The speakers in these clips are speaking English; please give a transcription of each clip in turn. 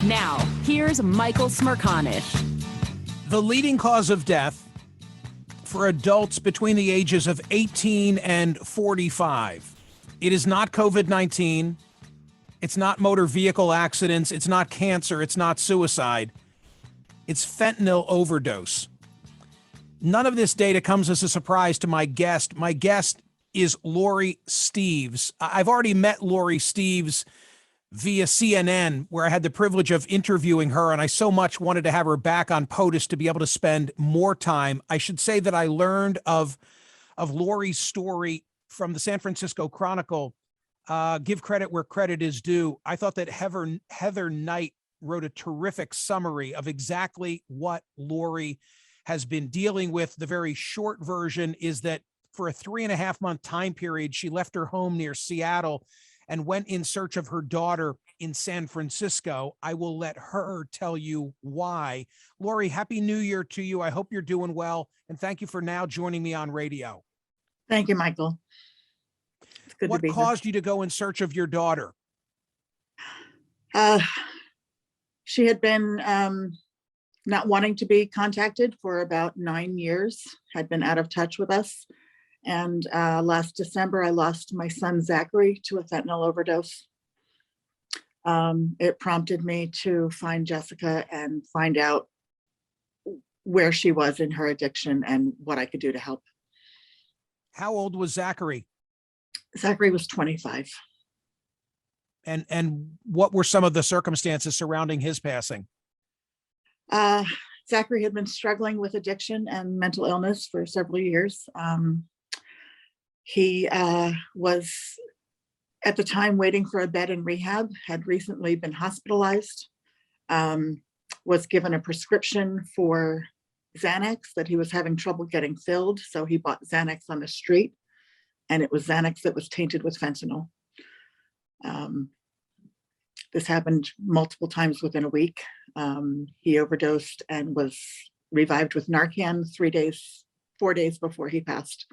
Now, here's Michael Smerconish. The leading cause of death for adults between the ages of 18 and 45. It is not COVID-19. It's not motor vehicle accidents. It's not cancer. It's not suicide. It's fentanyl overdose. None of this data comes as a surprise to my guest. My guest is Laurie Steves. I've already met Laurie Steves via CNN, where I had the privilege of interviewing her, and I so much wanted to have her back on POTUS to be able to spend more time. I should say that I learned of Laurie's story from the San Francisco Chronicle. Give credit where credit is due. I thought that Heather Knight wrote a terrific summary of exactly what Laurie has been dealing with. The very short version is that for a 3.5-month time period, she left her home near Seattle and went in search of her daughter in San Francisco. I will let her tell you why. Laurie, Happy New Year to you. I hope you're doing well, and thank you for now joining me on radio. Thank you, Michael. It's good What to be caused you to go in search of your daughter? She had been not wanting to be contacted for about 9 years, had been out of touch with us. And last December, I lost my son, Zachary, to a fentanyl overdose. It prompted me to find Jessica and find out where she was in her addiction and what I could do to help. How old was Zachary? Zachary was 25. And what were some of the circumstances surrounding his passing? Zachary had been struggling with addiction and mental illness for several years. He was at the time waiting for a bed in rehab, had recently been hospitalized, was given a prescription for Xanax that he was having trouble getting filled. So he bought Xanax on the street, and it was Xanax that was tainted with fentanyl. This happened multiple times within a week. He overdosed and was revived with Narcan 4 days before he passed.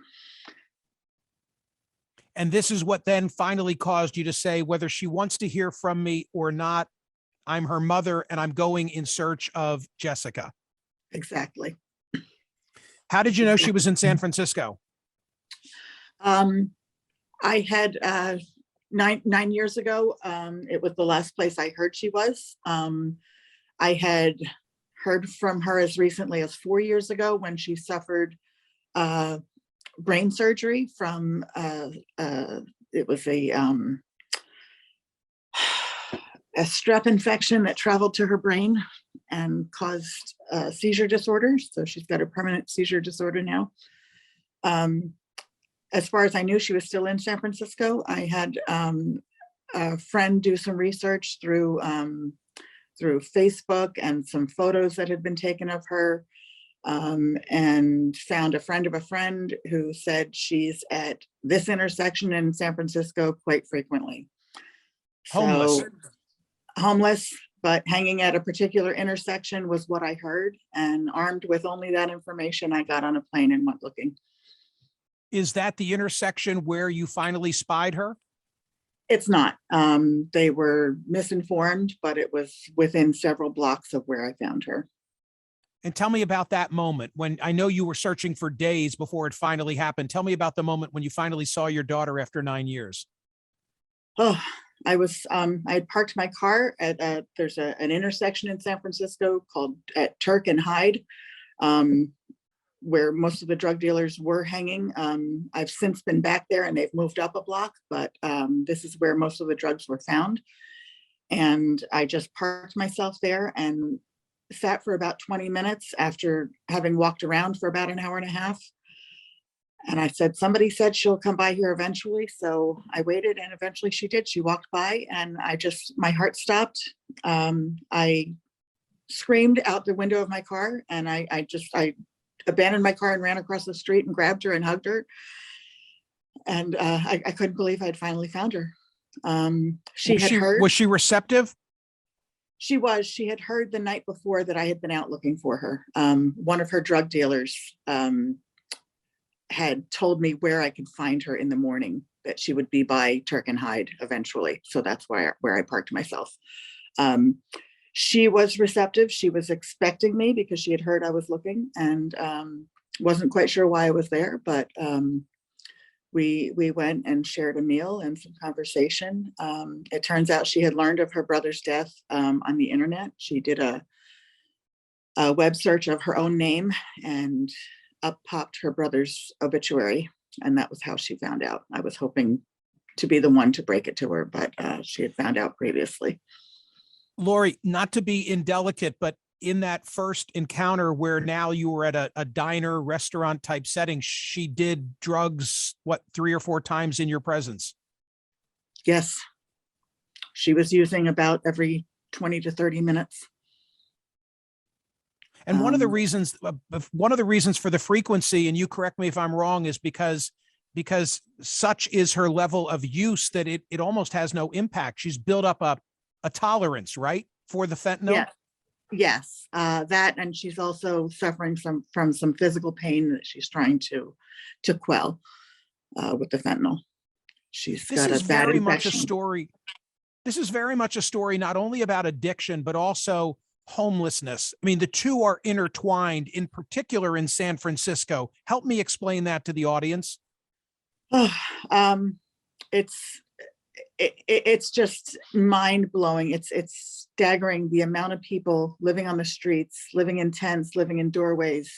And this is what then finally caused you to say, whether she wants to hear from me or not, I'm her mother and I'm going in search of Jessica. Exactly. How did you know she was in San Francisco? I had 9 years ago, it was the last place I heard she was. I had heard from her as recently as 4 years ago when she suffered brain surgery from it was a strep infection that traveled to her brain and caused seizure disorder. So she's got a permanent seizure disorder now. As far as I knew, she was still in San Francisco. I had a friend do some research through Facebook and some photos that had been taken of her, and found a friend of a friend who said she's at this intersection in San Francisco quite frequently. Homeless. So, homeless, but hanging at a particular intersection was what I heard. And armed with only that information, I got on a plane and went looking. Is that the intersection where you finally spied her? It's not. They were misinformed, but it was within several blocks of where I found her. And tell me about that moment when I know you were searching for days before it finally happened. Tell me about the moment when you finally saw your daughter after 9 years. Oh, I had parked my car at, there's an intersection in San Francisco called at Turk and Hyde, where most of the drug dealers were hanging. I've since been back there and they've moved up a block, but this is where most of the drugs were found. And I just parked myself there and sat for about 20 minutes after having walked around for about an hour and a half. And I said, somebody said she'll come by here eventually. So I waited and eventually she did. She walked by and my heart stopped. I screamed out the window of my car and I abandoned my car and ran across the street and grabbed her and hugged her. And I couldn't believe I'd finally found her. Was she receptive? She was. She had heard the night before that I had been out looking for her. One of her drug dealers had told me where I could find her in the morning, that she would be by Turk and Hyde eventually. So that's where I parked myself. She was receptive. She was expecting me because she had heard I was looking, and wasn't quite sure why I was there, but we went and shared a meal and some conversation. It turns out she had learned of her brother's death on the internet. She did a web search of her own name, and up popped her brother's obituary, and that was how she found out. I was hoping to be the one to break it to her, but she had found out previously. Laurie, not to be indelicate, but in that first encounter where now you were at a diner, restaurant type setting, she did drugs, what, 3 or 4 times in your presence? Yes. She was using about every 20 to 30 minutes. And one of the reasons for the frequency, and you correct me if I'm wrong, is because such is her level of use that it almost has no impact. She's built up a tolerance, right, for the fentanyl? Yeah. Yes, that, and she's also suffering from some physical pain that she's trying to quell with the fentanyl. She's got a bad infection. This is very much a story not only about addiction, but also homelessness. I mean, the two are intertwined, in particular in San Francisco. Help me explain that to the audience. It's just mind-blowing. It's staggering, the amount of people living on the streets, living in tents, living in doorways,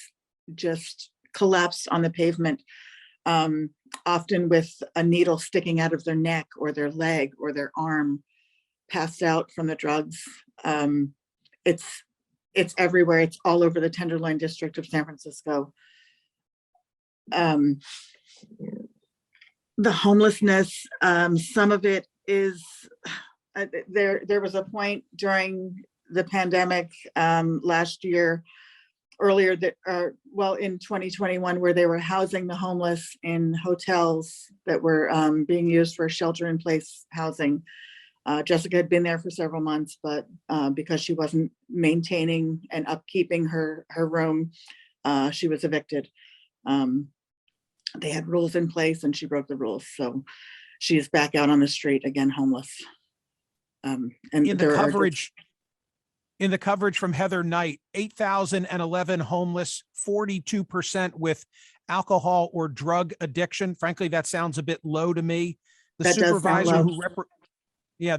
just collapsed on the pavement, often with a needle sticking out of their neck or their leg or their arm, passed out from the drugs. It's everywhere. It's all over the Tenderloin district of San Francisco. The homelessness, some of it is, there was a point during the pandemic last year, earlier that, in 2021, where they were housing the homeless in hotels that were being used for shelter-in-place housing. Jessica had been there for several months, but because she wasn't maintaining and upkeeping her room, she was evicted. They had rules in place and she broke the rules. So she's back out on the street again, homeless. And in the coverage from Heather Knight, 8,011 homeless, 42% with alcohol or drug addiction. Frankly, that sounds a bit low to me. The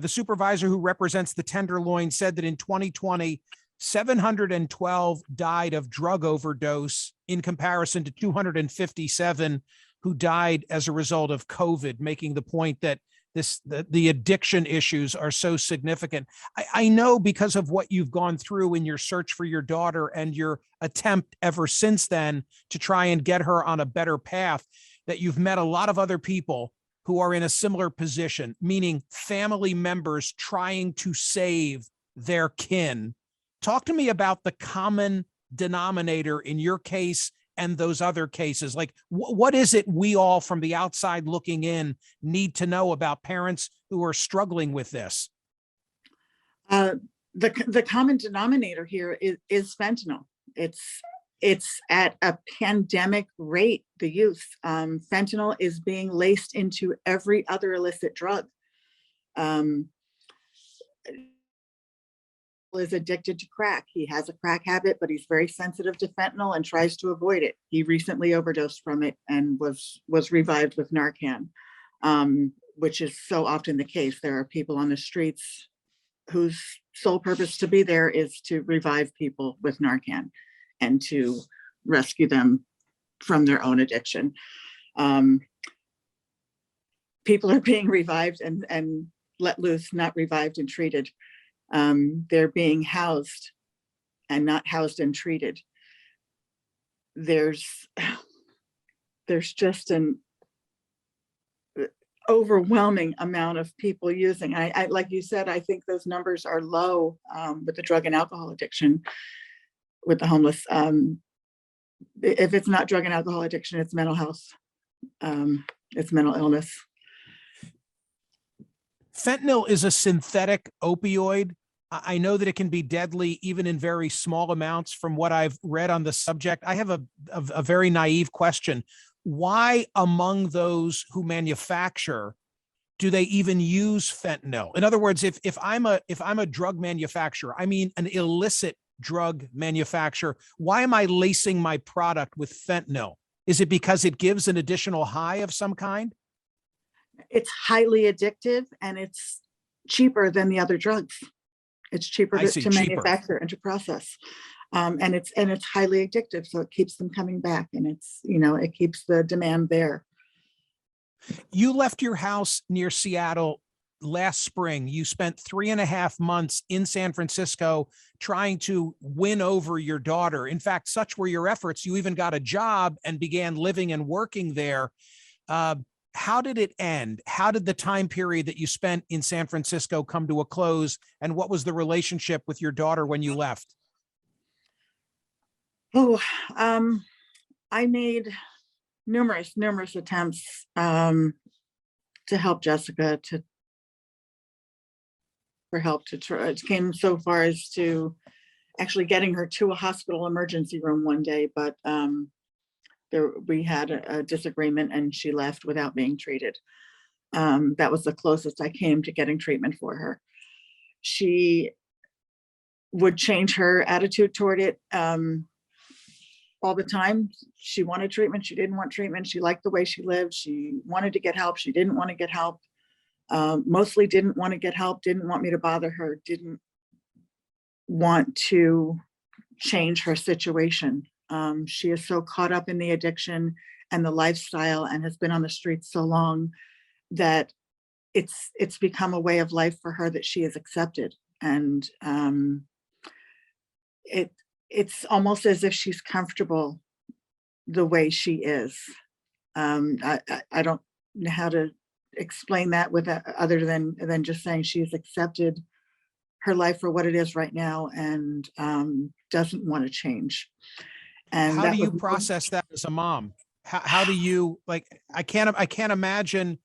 supervisor who represents the Tenderloin said that in 2020, 712 died of drug overdose in comparison to 257 who died as a result of COVID, making the point that the addiction issues are so significant. I know, because of what you've gone through in your search for your daughter and your attempt ever since then to try and get her on a better path, that you've met a lot of other people who are in a similar position, meaning family members trying to save their kin. Talk to me about the common denominator in your case and those other cases. Like, what is it we all from the outside looking in need to know about parents who are struggling with this? The common denominator here is fentanyl. It's at a pandemic rate, the use. Fentanyl is being laced into every other illicit drug. Is addicted to crack. He has a crack habit, but he's very sensitive to fentanyl and tries to avoid it. He recently overdosed from it and was revived with Narcan, which is so often the case. There are people on the streets whose sole purpose to be there is to revive people with Narcan and to rescue them from their own addiction. People are being revived and let loose, not revived and treated. They're being housed and not housed and treated. There's just an overwhelming amount of people using. I like you said, I think those numbers are low with the drug and alcohol addiction, with the homeless. If it's not drug and alcohol addiction, it's mental health. It's mental illness. Fentanyl is a synthetic opioid. I know that it can be deadly even in very small amounts. From what I've read on the subject, I have a very naive question. Why, among those who manufacture do they even use fentanyl? In other words, if I'm a drug manufacturer, I mean an illicit drug manufacturer, why am I lacing my product with fentanyl? Is it because it gives an additional high of some kind? It's highly addictive, and it's cheaper than the other drugs. It's cheaper I see, to cheaper. manufacture and to process. And it's highly addictive. So it keeps them coming back, and it keeps the demand there. You left your house near Seattle last spring. You spent 3.5 months in San Francisco trying to win over your daughter. In fact, such were your efforts, you even got a job and began living and working there. How did it end? How did the time period that you spent in San Francisco come to a close? And what was the relationship with your daughter when you left? Oh, I made numerous attempts to help Jessica, for help to try. It came so far as to actually getting her to a hospital emergency room one day, but we had a disagreement, and she left without being treated. That was the closest I came to getting treatment for her. She would change her attitude toward it all the time. She wanted treatment. She didn't want treatment. She liked the way she lived. She wanted to get help. She didn't want to get help. Mostly didn't want to get help, didn't want me to bother her, didn't want to change her situation. She is so caught up in the addiction and the lifestyle, and has been on the streets so long that it's become a way of life for her that she is accepted. And it's almost as if she's comfortable the way she is. I don't know how to explain that other than just saying she's accepted her life for what it is right now, and doesn't want to change. And how do you process that as a mom? How do you, like, I can't imagine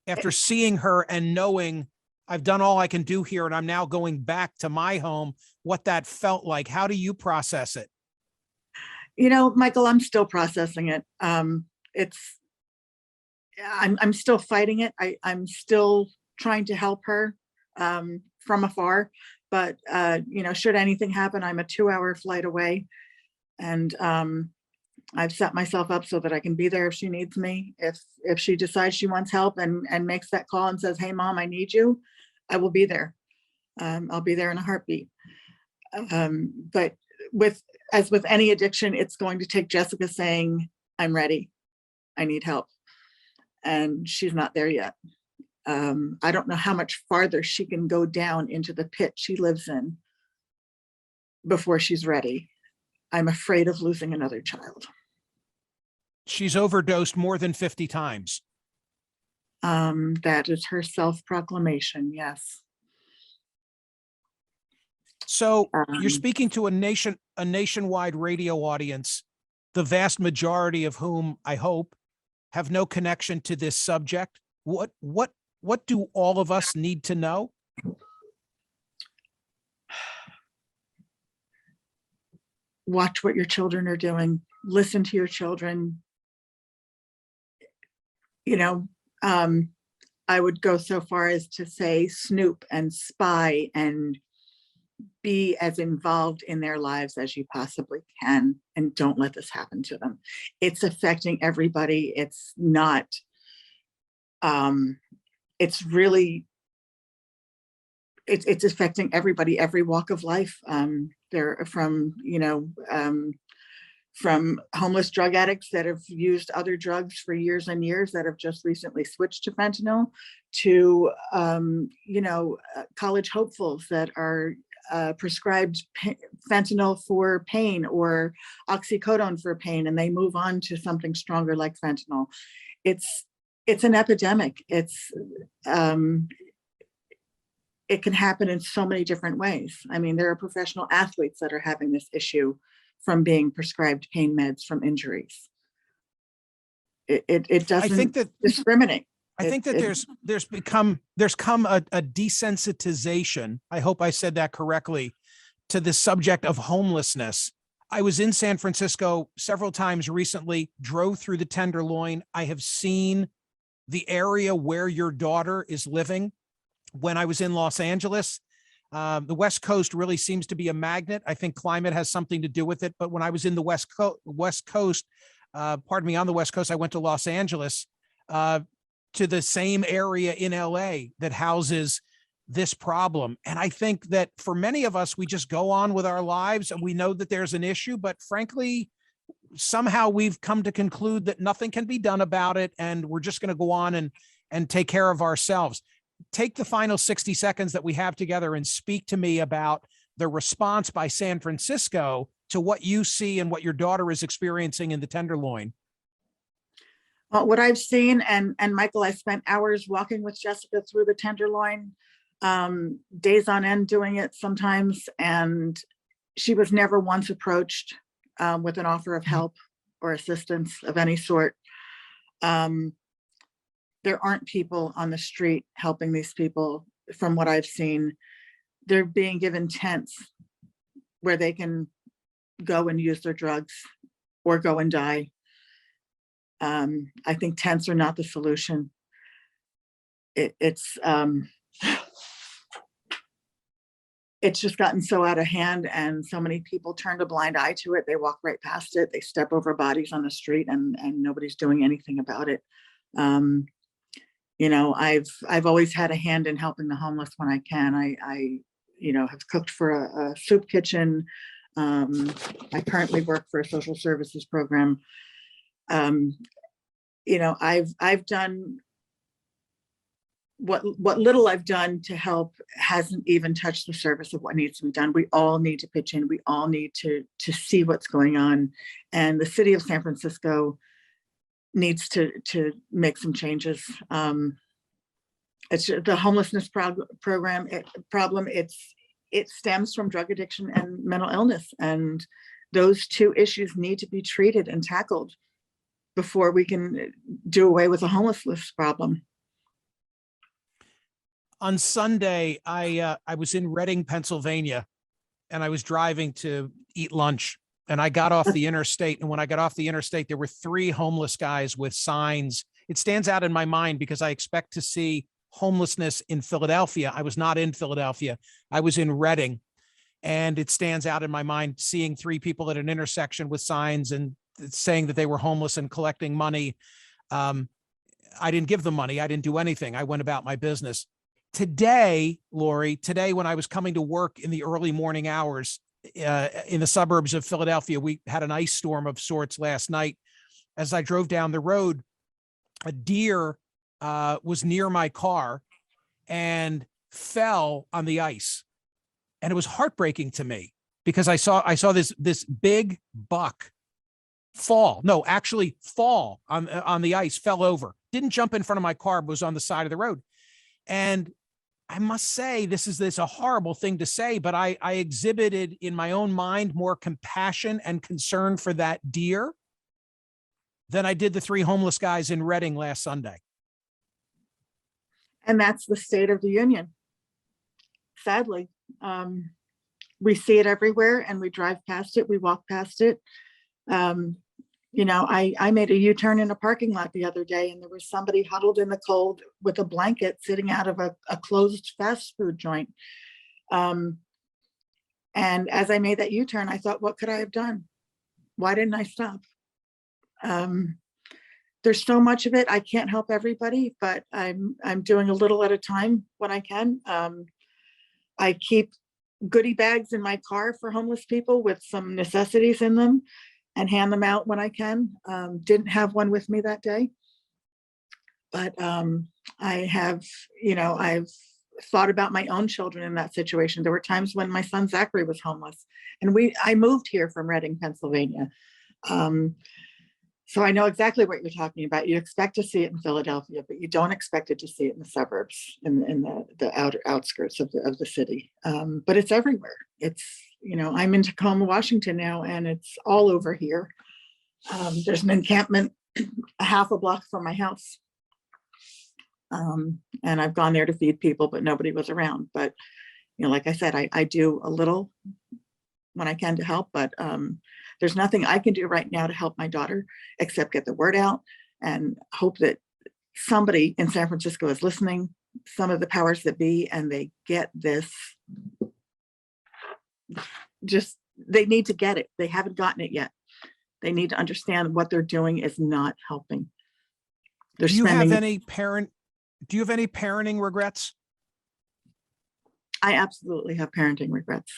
after seeing her and knowing I've done all I can do here and I'm now going back to my home, what that felt like. How do you process it? Michael, I'm still processing it. I'm still fighting it. I'm still trying to help her from afar, but should anything happen, I'm a 2-hour flight away, and I've set myself up so that I can be there if she needs me. If she decides she wants help and makes that call and says, "Hey mom, I need you," I will be there. I'll be there in a heartbeat. But as with any addiction, it's going to take Jessica saying, "I'm ready, I need help." And she's not there yet. I don't know how much farther she can go down into the pit she lives in before she's ready. I'm afraid of losing another child. She's overdosed more than 50 times. That is her self-proclamation, yes. So you're speaking to a nationwide radio audience, the vast majority of whom, I hope, have no connection to this subject. What do all of us need to know? Watch what your children are doing. Listen to your children. I would go so far as to say snoop and spy and be as involved in their lives as you possibly can, and don't let this happen to them. It's affecting everybody. It's not, it's really, it's affecting everybody, every walk of life. They're from homeless drug addicts that have used other drugs for years and years that have just recently switched to fentanyl, to college hopefuls that are prescribed fentanyl for pain or oxycodone for pain, and they move on to something stronger like fentanyl. It's an epidemic. It can happen in so many different ways. I mean, there are professional athletes that are having this issue from being prescribed pain meds from injuries. It doesn't discriminate. I think that there's come a desensitization, I hope I said that correctly, to the subject of homelessness. I was in San Francisco several times recently, drove through the Tenderloin. I have seen the area where your daughter is living. When I was in Los Angeles, the West Coast really seems to be a magnet. I think climate has something to do with it. But when I was in the West Coast, on the West Coast, I went to Los Angeles, to the same area in LA that houses this problem. And I think that for many of us, we just go on with our lives and we know that there's an issue, but frankly, somehow we've come to conclude that nothing can be done about it. And we're just going to go on and take care of ourselves. Take the final 60 seconds that we have together and speak to me about the response by San Francisco to what you see and what your daughter is experiencing in the Tenderloin. Well, what I've seen, and Michael, I spent hours walking with Jessica through the Tenderloin, days on end doing it sometimes, and she was never once approached with an offer of help or assistance of any sort. There aren't people on the street helping these people. From what I've seen, they're being given tents where they can go and use their drugs or go and die. I think tents are not the solution. It's just gotten so out of hand, and so many people turned a blind eye to it. They walk right past it. They step over bodies on the street, and nobody's doing anything about it. You know, I've always had a hand in helping the homeless when I can. I have cooked for a soup kitchen. I currently work for a social services program. I've done what little I've done to help hasn't even touched the surface of what needs to be done. We all need to pitch in. We all need to see what's going on. And the city of San Francisco needs to make some changes. It's the homelessness problem. It stems from drug addiction and mental illness. And those two issues need to be treated and tackled before we can do away with the homelessness problem. On Sunday, I was in Reading, Pennsylvania, and I was driving to eat lunch, and I got off the interstate. And when I got off the interstate, there were 3 homeless guys with signs. It stands out in my mind because I expect to see homelessness in Philadelphia. I was not in Philadelphia. I was in Reading, and it stands out in my mind seeing 3 people at an intersection with signs and saying that they were homeless and collecting money. I didn't give them money. I didn't do anything. I went about my business. Today, Laurie, when I was coming to work in the early morning hours in the suburbs of Philadelphia, we had an ice storm of sorts last night. As I drove down the road, a deer was near my car and fell on the ice. And it was heartbreaking to me because I saw this big buck fall on the ice, fell over, didn't jump in front of my car, but was on the side of the road. And I must say, this is a horrible thing to say, but I exhibited in my own mind more compassion and concern for that deer than I did the 3 homeless guys in Reading last Sunday. And that's the state of the union. Sadly, we see it everywhere, and we drive past it, we walk past it. I made a U-turn in a parking lot the other day, and there was somebody huddled in the cold with a blanket sitting out of a closed fast food joint. And as I made that U-turn, I thought, what could I have done? Why didn't I stop? There's so much of it. I can't help everybody, but I'm doing a little at a time when I can. I keep goodie bags in my car for homeless people with some necessities in them and hand them out when I can. Didn't have one with me that day, but I've thought about my own children in that situation. There were times when my son Zachary was homeless, and I moved here from Reading, Pennsylvania. So I know exactly what you're talking about. You expect to see it in Philadelphia, but you don't expect it to see it in the suburbs, in the outer outskirts of the city. But it's everywhere. I'm in Tacoma, Washington now, and it's all over here. There's an encampment a half a block from my house. And I've gone there to feed people, but nobody was around. But, like I said, I do a little when I can to help, but there's nothing I can do right now to help my daughter except get the word out and hope that somebody in San Francisco is listening, some of the powers that be, and they get this. Just, they need to get it. They haven't gotten it yet. They need to understand what they're doing is not helping. Do you have any parenting regrets? I absolutely have parenting regrets.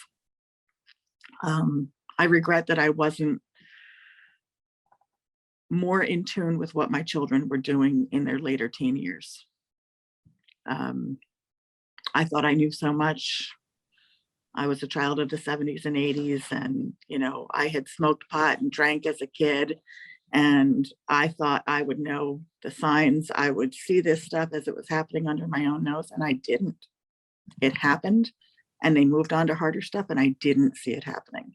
I regret that I wasn't more in tune with what my children were doing in their later teen years. I thought I knew so much. I was a child of the 70s and 80s, and, you know, I had smoked pot and drank as a kid, and I thought I would know the signs. I would see this stuff as it was happening under my own nose, and I didn't. It happened, and they moved on to harder stuff, and I didn't see it happening.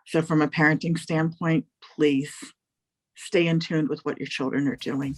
So from a parenting standpoint, please stay in tune with what your children are doing.